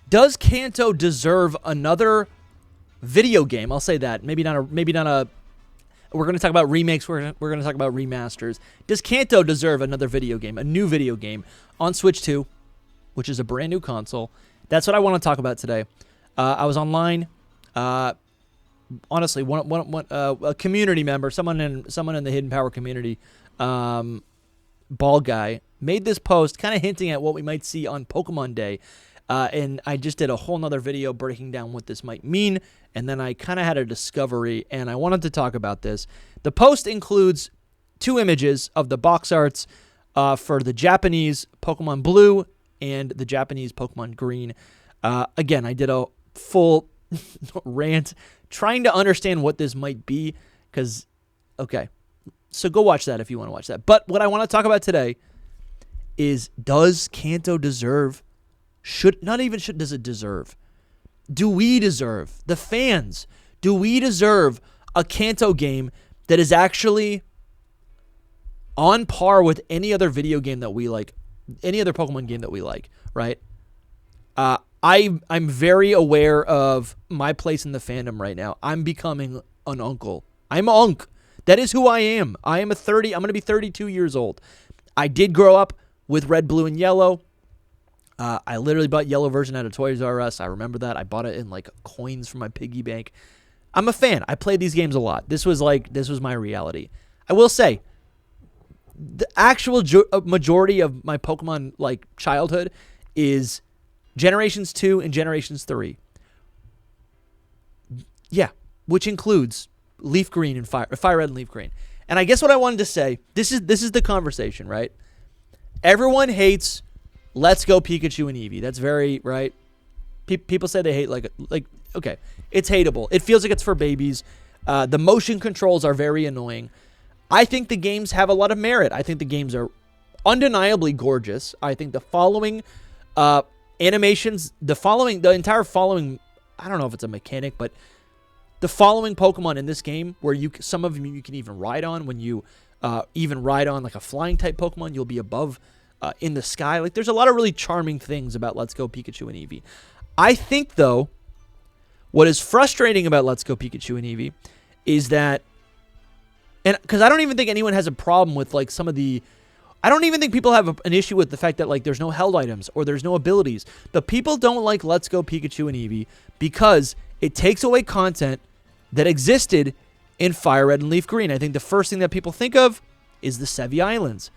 Does Kanto deserve another video game? I'll say that. Maybe not a. We're going to talk about remakes. We're going to talk about remasters. Does Kanto deserve another video game, a new video game on Switch 2, which is a brand new console? That's what I want to talk about today. I was online. Honestly, a community member, someone in the Hidden Power community, Ball Guy, made this post kind of hinting at what we might see on Pokemon Day. And I just did a whole nother video breaking down what this might mean. And then I kind of had a discovery, and I wanted to talk about this. The post includes 2 images of the box arts for the Japanese Pokemon Blue and the Japanese Pokemon Green. Again, I did a full rant trying to understand what this might be. Okay, so go watch that if you want to watch that. But what I want to talk about today is, does Kanto deserve... does it deserve? Do we deserve, the fans, do we deserve a Kanto game that is actually on par with any other video game that we like, any other Pokemon game that we like, right? I'm very aware of my place in the fandom right now. I'm becoming an uncle. I'm Unk. That is who I am. I'm going to be 32 years old. I did grow up with Red, Blue, and Yellow. I literally bought yellow version at a Toys R Us. I remember that. I bought it in like coins from my piggy bank. I'm a fan. I played these games a lot. This was my reality. I will say, the actual majority of my Pokemon like childhood is Generations 2 and Generations 3. Yeah, which includes Leaf Green and Fire Red and Leaf Green. And I guess what I wanted to say, this is the conversation, right? Everyone hates Let's Go Pikachu and Eevee. That's very, right? People say they hate, like, okay, it's hateable. It feels like it's for babies. The motion controls are very annoying. I think the games have a lot of merit. I think the games are undeniably gorgeous. I think the following animations, the entire following, I don't know if it's a mechanic, but the following Pokemon in this game, where some of them you can even ride on, when you even ride on like a flying type Pokemon, you'll be above in the sky. Like, there's a lot of really charming things about Let's Go Pikachu and Eevee. I think, though, what is frustrating about Let's Go Pikachu and Eevee is that, and because I don't even think anyone has a problem with like some of the, I don't even think people have an issue with the fact that like there's no held items or there's no abilities. But people don't like Let's Go Pikachu and Eevee because it takes away content that existed in Fire Red and Leaf Green. I think the first thing that people think of is the Sevi Islands.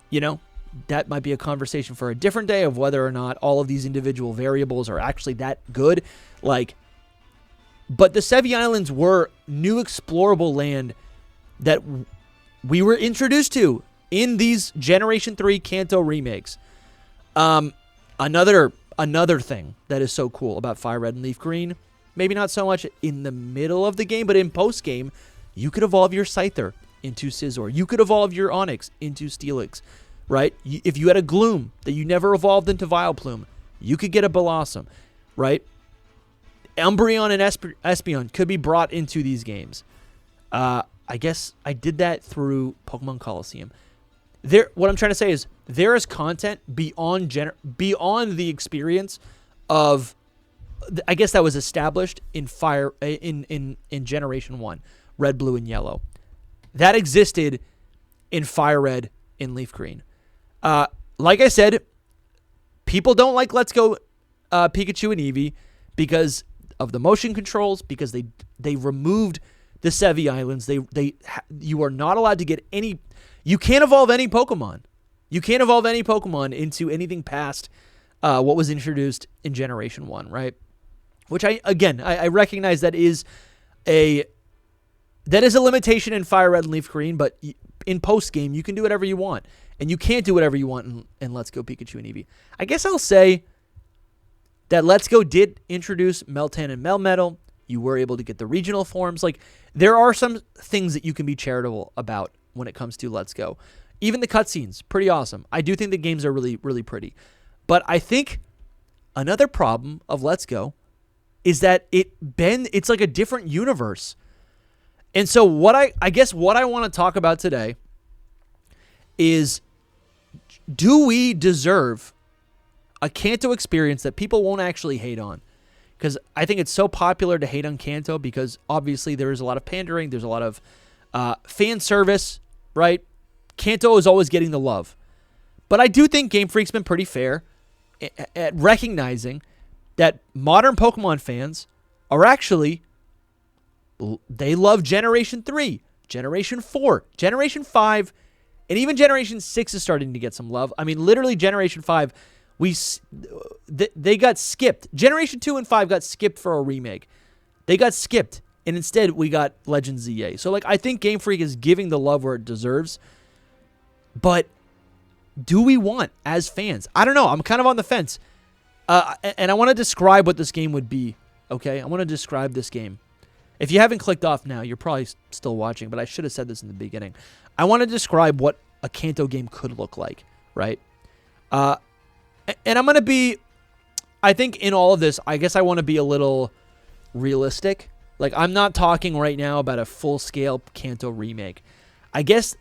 You know, that might be a conversation for a different day of whether or not all of these individual variables are actually that good. Like, but the Sevi Islands were new explorable land that we were introduced to in these Generation 3 Kanto remakes. Another thing that is so cool about Fire Red and Leaf Green, maybe not so much in the middle of the game, but in post-game, you could evolve your Scyther into Scizor. You could evolve your Onix into Steelix. Right? If you had a Gloom that you never evolved into Vileplume, you could get a Blossom, right? Umbreon and Espeon could be brought into these games. I guess I did that through Pokemon Coliseum. What I'm trying to say is there is content beyond the experience of, I guess, that was established in in Generation 1, Red, Blue, and Yellow. That existed in Fire Red and Leaf Green. Like I said, people don't like Let's Go Pikachu and Eevee because of the motion controls, because they removed the Sevi Islands. You are not allowed to get any. You can't evolve any Pokemon. You can't evolve any Pokemon into anything past what was introduced in Generation 1, right? Which I recognize that is a limitation in Fire Red and Leaf Green, but in post game you can do whatever you want. And you can't do whatever you want in Let's Go Pikachu and Eevee. I guess I'll say that Let's Go did introduce Meltan and Melmetal. You were able to get the regional forms. Like, there are some things that you can be charitable about when it comes to Let's Go. Even the cutscenes, pretty awesome. I do think the games are really, really pretty. But I think another problem of Let's Go is that it's like a different universe. And so what I guess what I want to talk about today is, do we deserve a Kanto experience that people won't actually hate on. Because I think it's so popular to hate on Kanto because obviously there is a lot of pandering. There's a lot of fan service, right? Kanto is always getting the love. But I do think Game Freak's been pretty fair at recognizing that modern Pokemon fans are actually, they love Generation 3, Generation 4, Generation 5, and even Generation 6 is starting to get some love. I mean, literally Generation 5, they got skipped. Generation 2 and 5 got skipped for a remake. They got skipped, and instead we got Legends ZA. So, I think Game Freak is giving the love where it deserves. But do we want, as fans? I don't know. I'm kind of on the fence. And I want to describe what this game would be, okay? I want to describe this game. If you haven't clicked off now, you're probably still watching, but I should have said this in the beginning. I want to describe what a Kanto game could look like, right? And I'm going to be, I think in all of this, I guess I want to be a little realistic. I'm not talking right now about a full-scale Kanto remake. I guess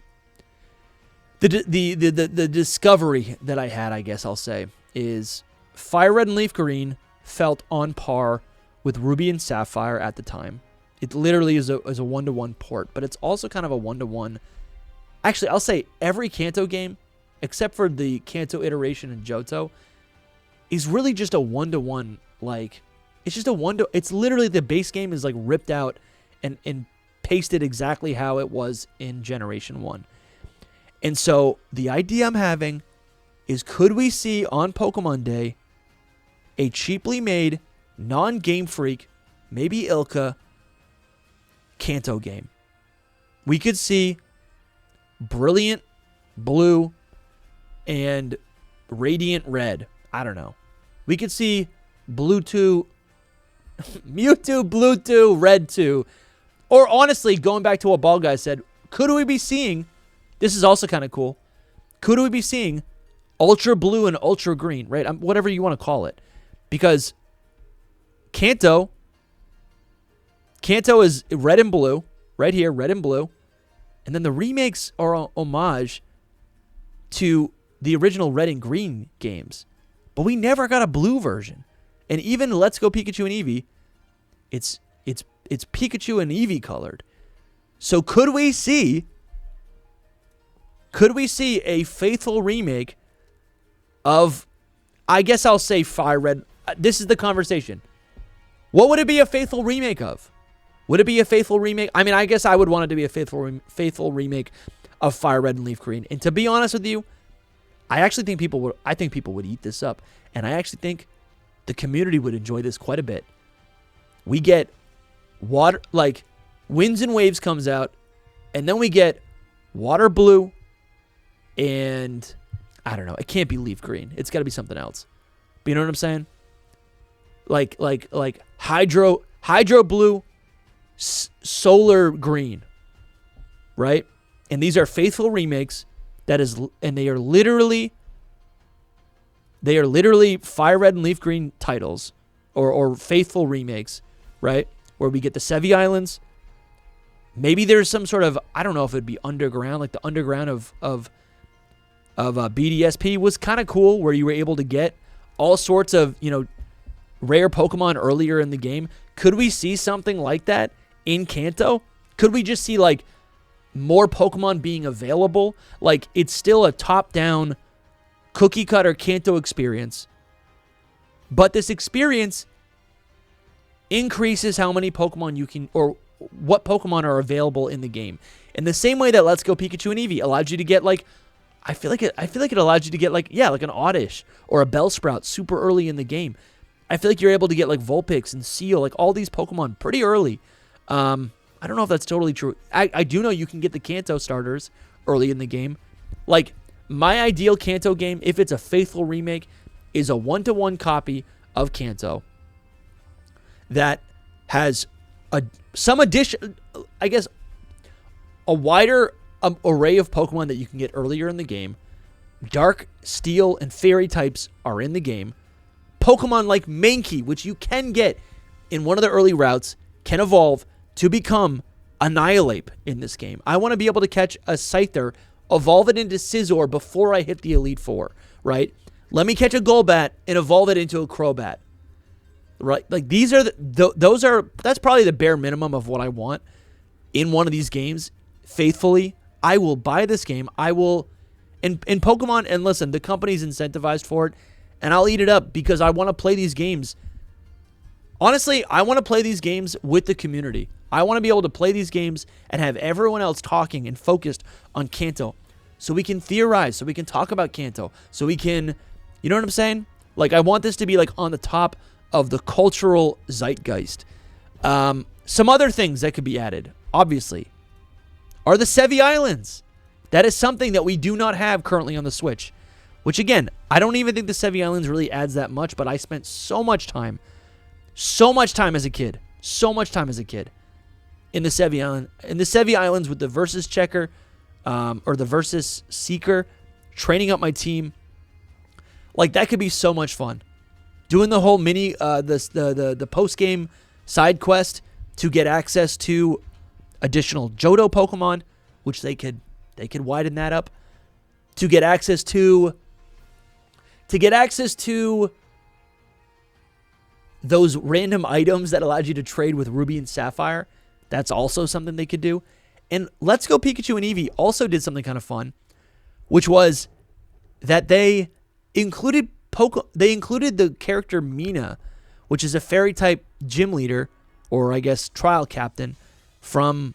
the discovery that I had, I guess I'll say, is Fire Red and Leaf Green felt on par with Ruby and Sapphire at the time. It literally is a one-to-one port, but it's also kind of a one-to-one. Actually, I'll say every Kanto game, except for the Kanto iteration in Johto, is really just a one-to-one. It's just a one-to. It's literally the base game is ripped out and pasted exactly how it was in Generation 1. And so the idea I'm having is, could we see on Pokemon Day a cheaply made, non-Game Freak, maybe Ilka, Kanto game? We could see Brilliant Blue and Radiant Red. I don't know. We could see Mewtwo, Blue 2, Red 2. Or honestly, going back to what Ball Guy said, could we be seeing, this is also kind of cool, could we be seeing Ultra Blue and Ultra Green, right? Whatever you want to call it. Because Kanto is red and blue, right here, red and blue. And then the remakes are a homage to the original red and green games. But we never got a blue version. And even Let's Go Pikachu and Eevee, it's Pikachu and Eevee colored. So could we see a faithful remake of, I guess I'll say Fire Red. This is the conversation. What would it be a faithful remake of? Would it be a faithful remake? I mean, I guess I would want it to be a faithful remake of Fire Red and Leaf Green. And to be honest with you, I think people would eat this up. And I actually think the community would enjoy this quite a bit. We get water, Winds and Waves comes out, and then we get Water Blue, and I don't know. It can't be Leaf Green. It's got to be something else. But you know what I'm saying? Like Hydro Blue, Solar Green, right? And these are faithful remakes. And they are literally Fire Red and Leaf Green titles, or faithful remakes, right? Where we get the Sevi Islands. Maybe there's some sort of, I don't know if it'd be underground, like the underground of BDSP was kind of cool, where you were able to get all sorts of, rare Pokemon earlier in the game. Could we see something like that in Kanto? Could we just see more Pokemon being available? It's still a top-down cookie-cutter Kanto experience, but this experience increases how many Pokemon you can, or what Pokemon are available in the game. In the same way that Let's Go Pikachu and Eevee allowed you to get I feel like it allowed you to get an Oddish or a Bellsprout super early in the game. I feel like you're able to get Vulpix and Seal, all these Pokemon pretty early. I don't know if that's totally true. I do know you can get the Kanto starters early in the game. My ideal Kanto game, if it's a faithful remake, is a one-to-one copy of Kanto that has some addition, I guess, a wider array of Pokemon that you can get earlier in the game. Dark, Steel, and Fairy types are in the game. Pokemon like Mankey, which you can get in one of the early routes, can evolve to become Annihilate in this game. I want to be able to catch a Scyther, evolve it into Scizor before I hit the Elite Four, right? Let me catch a Golbat and evolve it into a Crobat. Right? Like, these are that's probably the bare minimum of what I want in one of these games. Faithfully, I will buy this game. I will, in Pokemon, and listen, the company's incentivized for it, and I'll eat it up because I want to play these games. Honestly, I want to play these games with the community. I want to be able to play these games and have everyone else talking and focused on Kanto, so we can theorize, so we can talk about Kanto, so we can, you know what I'm saying? Like, I want this to be like on the top of the cultural zeitgeist. Some other things that could be added, obviously, are the Sevi Islands. That is something that we do not have currently on the Switch, which, again, I don't even think the Sevi Islands really adds that much, but I spent so much time as a kid in the Sevi Islands with the Versus Checker, or the Versus Seeker, training up my team. Like, that could be so much fun. Doing the whole the post-game side quest to get access to additional Johto Pokemon, which they could widen that up. To get access to those random items that allowed you to trade with Ruby and Sapphire. That's also something they could do. And Let's Go Pikachu and Eevee also did something kind of fun, which was that they included the character Mina, which is a fairy type gym leader, or I guess trial captain, from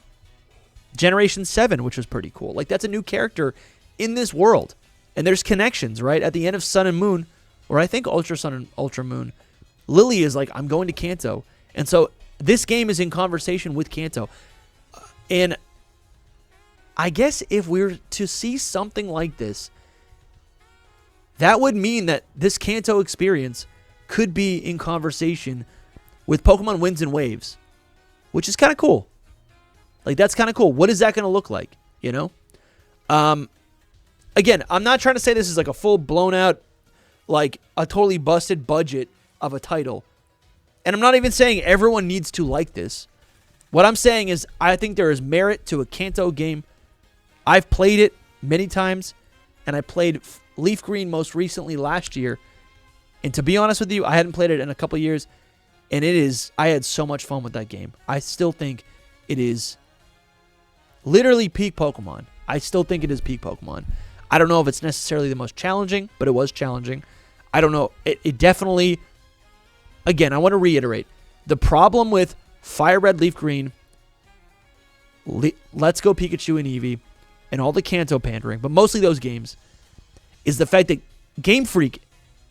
Generation 7, which was pretty cool. Like, that's a new character in this world. And there's connections, right? At the end of Sun and Moon, or I think Ultra Sun and Ultra Moon, Lily is like, I'm going to Kanto. And so this game is in conversation with Kanto. And I guess if we're to see something like this, that would mean that this Kanto experience could be in conversation with Pokemon Winds and Waves, which is kind of cool. Like, that's kind of cool. What is that going to look like, you know? Again, I'm not trying to say this is like a full blown out, like a totally busted budget of a title. And I'm not even saying everyone needs to like this. What I'm saying is I think there is merit to a Kanto game. I've played it many times, and I played Leaf Green most recently last year. And to be honest with you, I hadn't played it in a couple years, and I had so much fun with that game. I still think it is literally peak Pokemon. I still think it is peak Pokemon. I don't know if it's necessarily the most challenging, but it was challenging. I don't know. It definitely, again, I want to reiterate, the problem with Fire Red, Leaf Green, Let's Go Pikachu and Eevee, and all the Kanto pandering, but mostly those games, is the fact that Game Freak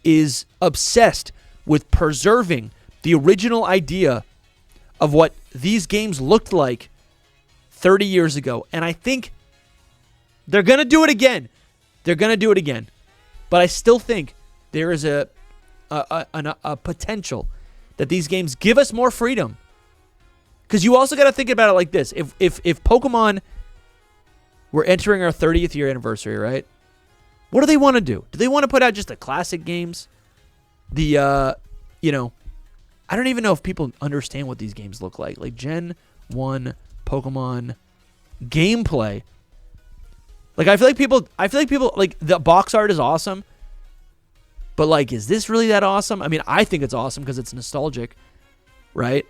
is obsessed with preserving the original idea of what these games looked like 30 years ago. And I think they're going to do it again. But I still think there is a potential that these games give us more freedom. Because you also got to think about it like this. If Pokemon were entering our 30th year anniversary, right? What do they want to do? Do they want to put out just the classic games? I don't even know if people understand what these games look like. Like Gen 1 Pokemon gameplay. Like, I feel like people, like, the box art is awesome. But, like, is this really that awesome? I mean, I think it's awesome because it's nostalgic, right?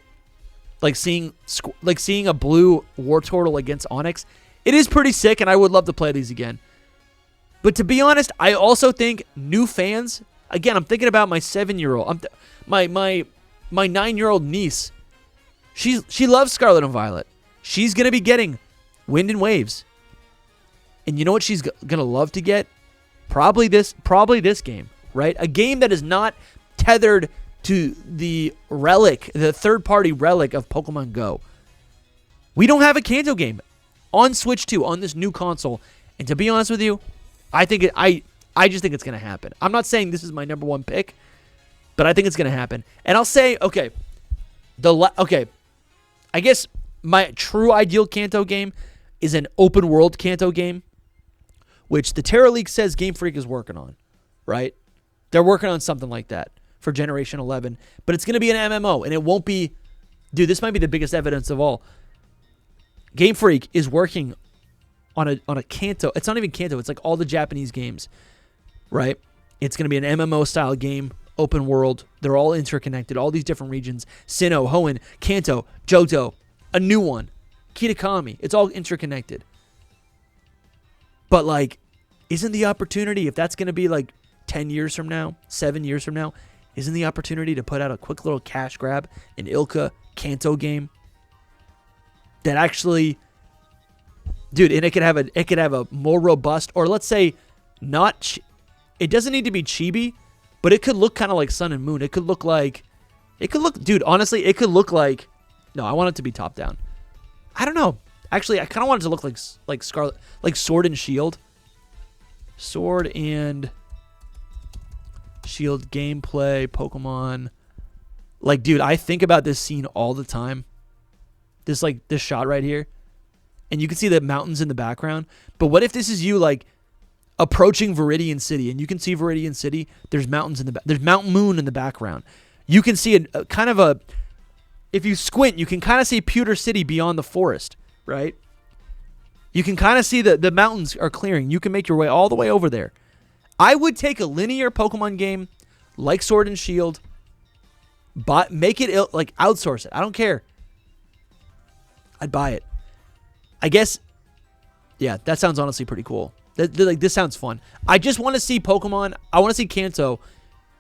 Like seeing a blue Wartortle against Onix. It is pretty sick, and I would love to play these again. But to be honest, I also think new fans, again, I'm thinking about my 7-year-old, my 9-year-old niece. She loves Scarlet and Violet. She's going to be getting Wind and Waves. And you know what she's going to love to get? Probably this game, right? A game that is not tethered to the relic, the third-party relic of Pokemon Go. We don't have a Kanto game on Switch 2, on this new console. And to be honest with you, I just think it's going to happen. I'm not saying this is my number one pick, but I think it's going to happen. And I'll say, I guess my true ideal Kanto game is an open world Kanto game, which the Terra League says Game Freak is working on, right? They're working on something like that for Generation 11, but it's going to be an MMO, and it won't be, dude, this might be the biggest evidence of all. Game Freak is working on a Kanto. It's not even Kanto. It's like all the Japanese games, right? It's going to be an MMO style game, open world. They're all interconnected, all these different regions. Sinnoh, Hoenn, Kanto, Johto, a new one, Kitakami. It's all interconnected. But like, isn't the opportunity, if that's going to be like 10 years from now, 7 years from now, isn't the opportunity to put out a quick little cash grab, an ILCA Kanto game that actually, dude, and it could have a more robust, or let's say not, it doesn't need to be chibi, but it could look kind of like Sun and Moon. It could look, dude, honestly, it could look like, no, I want it to be top down. I don't know. Actually, I kind of want it to look like Scarlet, like Sword and Shield. Sword and Shield gameplay, Pokemon. Like, dude, I think about this scene all the time. This shot right here. And you can see the mountains in the background. But what if this is you, like, approaching Viridian City, and you can see Viridian City, there's mountains in the there's Mount Moon in the background. You can see if you squint, you can kind of see Pewter City beyond the forest, right? You can kind of see the mountains are clearing. You can make your way all the way over there. I would take a linear Pokemon game like Sword and Shield, but make it outsource it. I don't care. I'd buy it. I guess, yeah, that sounds honestly pretty cool. This sounds fun. I just want to see Pokemon. I want to see Kanto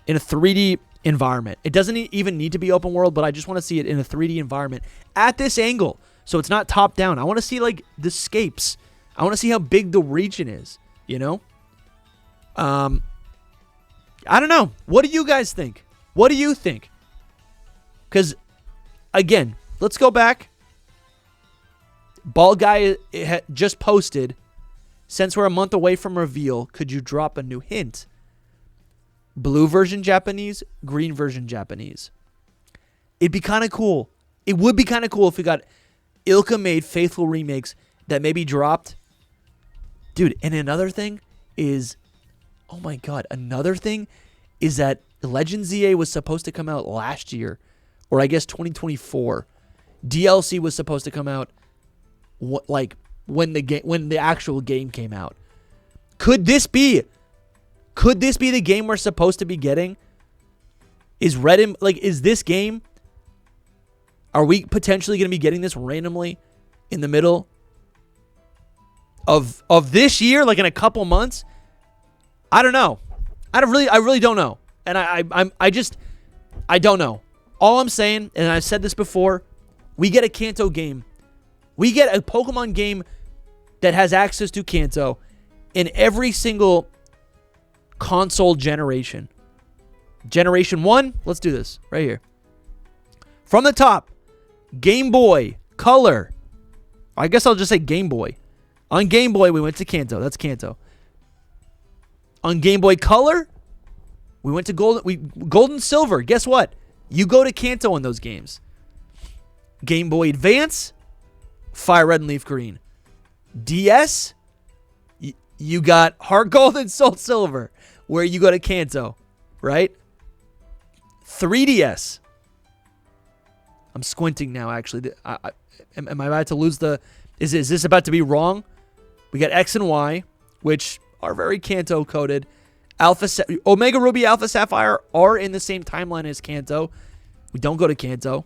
in a 3D environment. It doesn't even need to be open world, but I just want to see it in a 3D environment at this angle. So it's not top down. I want to see like the scapes. I want to see how big the region is, you know? I don't know. What do you guys think? What do you think? Because, again, let's go back. Ball Guy just posted, since we're a month away from reveal, could you drop a new hint? Blue version Japanese, green version Japanese. It'd be kind of cool. It would be kind of cool if we got ILCA made faithful remakes that maybe dropped. Dude, and another thing is, oh my god, another thing is that Legends ZA was supposed to come out last year, or I guess 2024. DLC was supposed to come out when the actual game came out. Could this be the game we're supposed to be getting? Is this game, are we potentially going to be getting this randomly in the middle of this year, like in a couple months? I don't know. I really don't know. And I don't know. All I'm saying, and I've said this before, we get a Kanto game. We get a Pokemon game that has access to Kanto in every single console generation. Generation 1, let's do this right here. From the top, Game Boy Color. I guess I'll just say Game Boy. On Game Boy, we went to Kanto. That's Kanto. On Game Boy Color, we went to Golden Silver. Guess what? You go to Kanto in those games. Game Boy Advance, Fire Red and Leaf Green. DS, you got Heart Gold and Soul Silver, where you go to Kanto, right? 3DS. I'm squinting now, actually. Am I about to lose the... Is this about to be wrong? We got X and Y, which are very Kanto coded. Omega Ruby, Alpha Sapphire are in the same timeline as Kanto. We don't go to Kanto.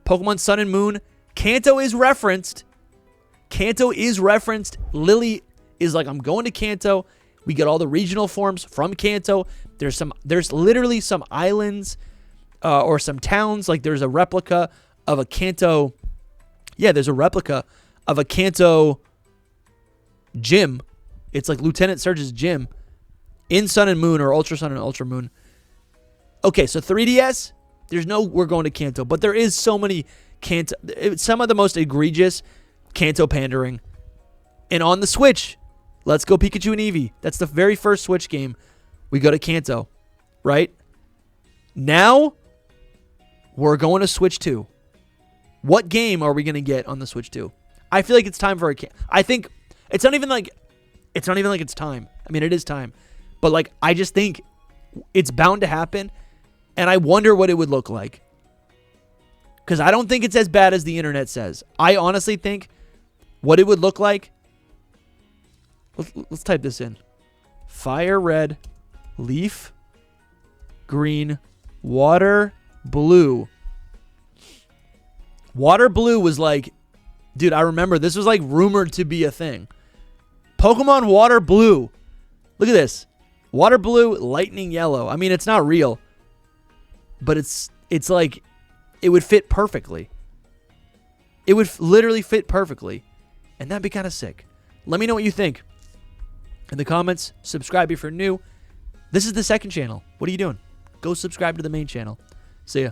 Pokemon Sun and Moon, Kanto is referenced. Lily is like, I'm going to Kanto. We get all the regional forms from Kanto. There's literally some islands or some towns. Like there's a replica of a Kanto. Yeah, there's a replica of a Kanto gym. It's like Lieutenant Surge's gym in Sun and Moon, or Ultra Sun and Ultra Moon. Okay, so 3DS, we're going to Kanto, but there is so many Kanto, some of the most egregious Kanto pandering. And on the Switch, Let's Go Pikachu and Eevee. That's the very first Switch game. We go to Kanto, right? Now, we're going to Switch 2. What game are we going to get on the Switch 2? I feel like it's time for I think it's not even like it's time. I mean, it is time. But like, I just think it's bound to happen, and I wonder what it would look like. Because I don't think it's as bad as the internet says. I honestly think what it would look like. Let's type this in. Fire Red leaf green, water blue. Water blue was like, dude, I remember this was like rumored to be a thing. Pokemon Water Blue. Look at this. Water blue, lightning yellow. I mean, it's not real, but it's like it would fit perfectly. It would literally fit perfectly, and that'd be kind of sick. Let me know what you think in the comments. Subscribe if you're new. This is the second channel. What are you doing? Go subscribe to the main channel. See ya.